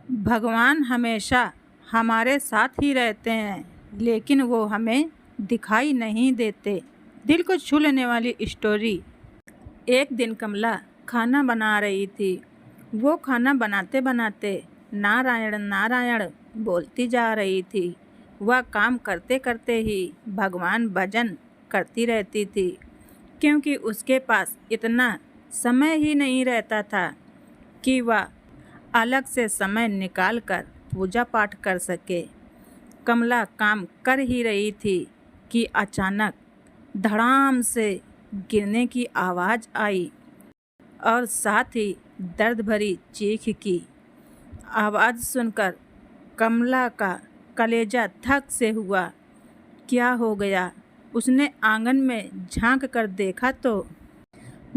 भगवान हमेशा हमारे साथ ही रहते हैं, लेकिन वो हमें दिखाई नहीं देते। दिल को छू लेने वाली स्टोरी। एक दिन कमला खाना बना रही थी। वो खाना बनाते बनाते नारायण नारायण बोलती जा रही थी। वह काम करते करते ही भगवान भजन करती रहती थी, क्योंकि उसके पास इतना समय ही नहीं रहता था कि वह अलग से समय निकाल कर पूजा पाठ कर सके। कमला काम कर ही रही थी कि अचानक धड़ाम से गिरने की आवाज़ आई और साथ ही दर्द भरी चीख की। आवाज़ सुनकर कमला का कलेजा धक से हुआ। क्या हो गया? उसने आंगन में झांक कर देखा तो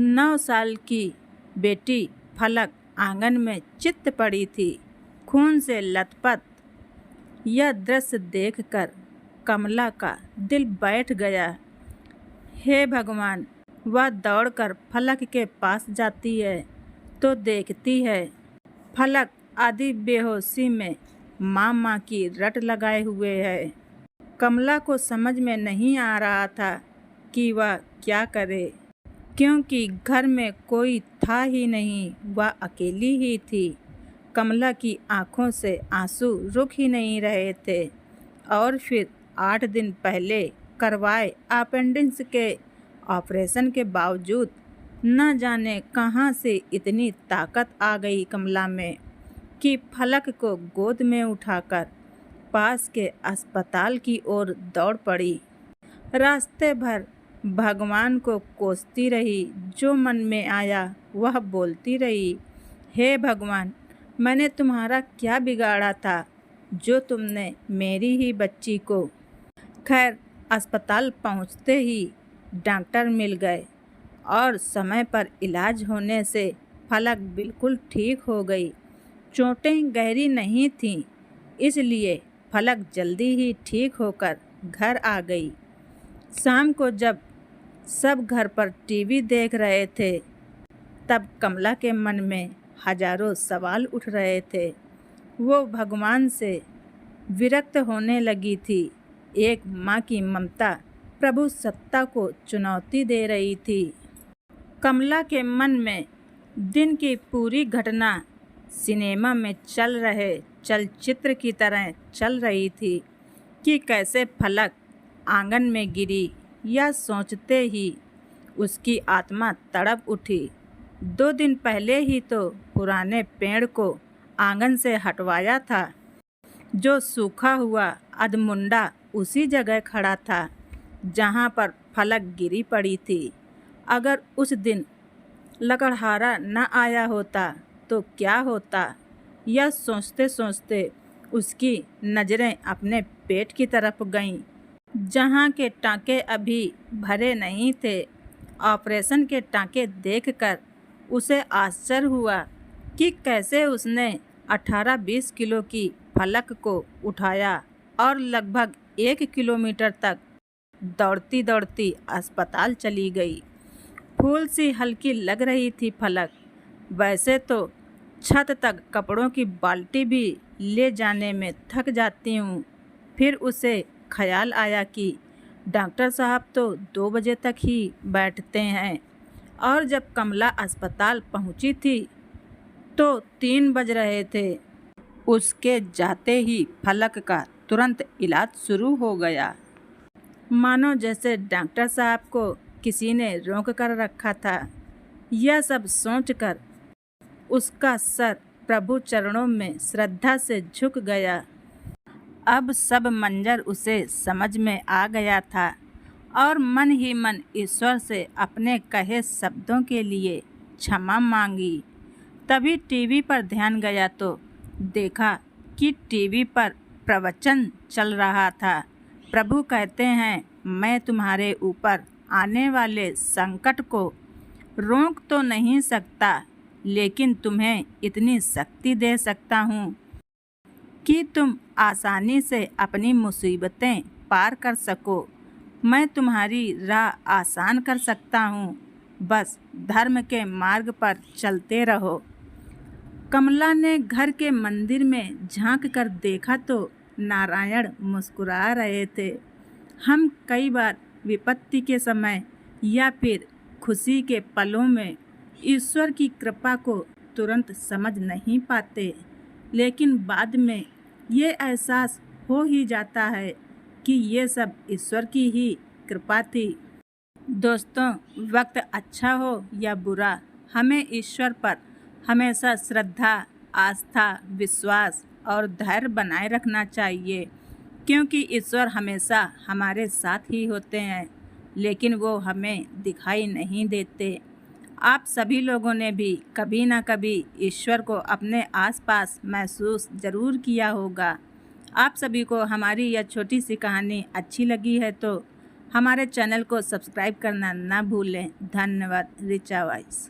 9 साल की बेटी फलक आंगन में चित पड़ी थी, खून से लथपथ। यह दृश्य देखकर कमला का दिल बैठ गया। हे भगवान! वह दौड़कर फलक के पास जाती है तो देखती है फलक आधी बेहोशी में माँ की रट लगाए हुए है। कमला को समझ में नहीं आ रहा था कि वह क्या करे, क्योंकि घर में कोई था ही नहीं। वह अकेली ही थी। कमला की आंखों से आंसू रुक ही नहीं रहे थे। और फिर 8 दिन पहले करवाए अपेंडिक्स के ऑपरेशन के बावजूद न जाने कहाँ से इतनी ताकत आ गई कमला में कि फलक को गोद में उठाकर पास के अस्पताल की ओर दौड़ पड़ी। रास्ते भर भगवान को कोसती रही। जो मन में आया वह बोलती रही। हे भगवान! मैंने तुम्हारा क्या बिगाड़ा था जो तुमने मेरी ही बच्ची को। खैर, अस्पताल पहुंचते ही डॉक्टर मिल गए और समय पर इलाज होने से फलक बिल्कुल ठीक हो गई। चोटें गहरी नहीं थीं, इसलिए फलक जल्दी ही ठीक होकर घर आ गई। शाम को जब सब घर पर टीवी देख रहे थे, तब कमला के मन में हजारों सवाल उठ रहे थे। वो भगवान से विरक्त होने लगी थी। एक माँ की ममता प्रभु सत्ता को चुनौती दे रही थी। कमला के मन में दिन की पूरी घटना सिनेमा में चल रहे चलचित्र की तरह चल रही थी कि कैसे फलक आंगन में गिरी। यह सोचते ही उसकी आत्मा तड़प उठी। 2 दिन पहले ही तो पुराने पेड़ को आंगन से हटवाया था। जो सूखा हुआ अधमुंडा उसी जगह खड़ा था जहाँ पर फलक गिरी पड़ी थी। अगर उस दिन लकड़हारा न आया होता तो क्या होता? यह सोचते सोचते उसकी नज़रें अपने पेट की तरफ गईं, जहाँ के टाँके अभी भरे नहीं थे। ऑपरेशन के टाँके देखकर उसे आश्चर्य हुआ कि कैसे उसने 18-20 किलो की फलक को उठाया और लगभग 1 किलोमीटर तक दौड़ती दौड़ती अस्पताल चली गई। फूल सी हल्की लग रही थी फलक। वैसे तो छत तक कपड़ों की बाल्टी भी ले जाने में थक जाती हूँ। फिर उसे ख्याल आया कि डॉक्टर साहब तो 2 बजे तक ही बैठते हैं, और जब कमला अस्पताल पहुँची थी तो 3 बज रहे थे। उसके जाते ही फलक का तुरंत इलाज शुरू हो गया, मानो जैसे डॉक्टर साहब को किसी ने रोक कर रखा था। यह सब सोचकर उसका सर प्रभु चरणों में श्रद्धा से झुक गया। अब सब मंजर उसे समझ में आ गया था और मन ही मन ईश्वर से अपने कहे शब्दों के लिए क्षमा मांगी। तभी टीवी पर ध्यान गया तो देखा कि टीवी पर प्रवचन चल रहा था। प्रभु कहते हैं, मैं तुम्हारे ऊपर आने वाले संकट को रोक तो नहीं सकता, लेकिन तुम्हें इतनी शक्ति दे सकता हूँ कि तुम आसानी से अपनी मुसीबतें पार कर सको। मैं तुम्हारी राह आसान कर सकता हूँ। बस धर्म के मार्ग पर चलते रहो। कमला ने घर के मंदिर में झांक कर देखा तो नारायण मुस्कुरा रहे थे। हम कई बार विपत्ति के समय या फिर खुशी के पलों में ईश्वर की कृपा को तुरंत समझ नहीं पाते, लेकिन बाद में ये एहसास हो ही जाता है कि ये सब ईश्वर की ही कृपा थी। दोस्तों, वक्त अच्छा हो या बुरा, हमें ईश्वर पर हमेशा श्रद्धा, आस्था, विश्वास और धैर्य बनाए रखना चाहिए, क्योंकि ईश्वर हमेशा हमारे साथ ही होते हैं, लेकिन वो हमें दिखाई नहीं देते। आप सभी लोगों ने भी कभी ना कभी ईश्वर को अपने आसपास महसूस ज़रूर किया होगा। आप सभी को हमारी यह छोटी सी कहानी अच्छी लगी है तो हमारे चैनल को सब्सक्राइब करना ना भूलें। धन्यवाद। ऋचा वॉइस।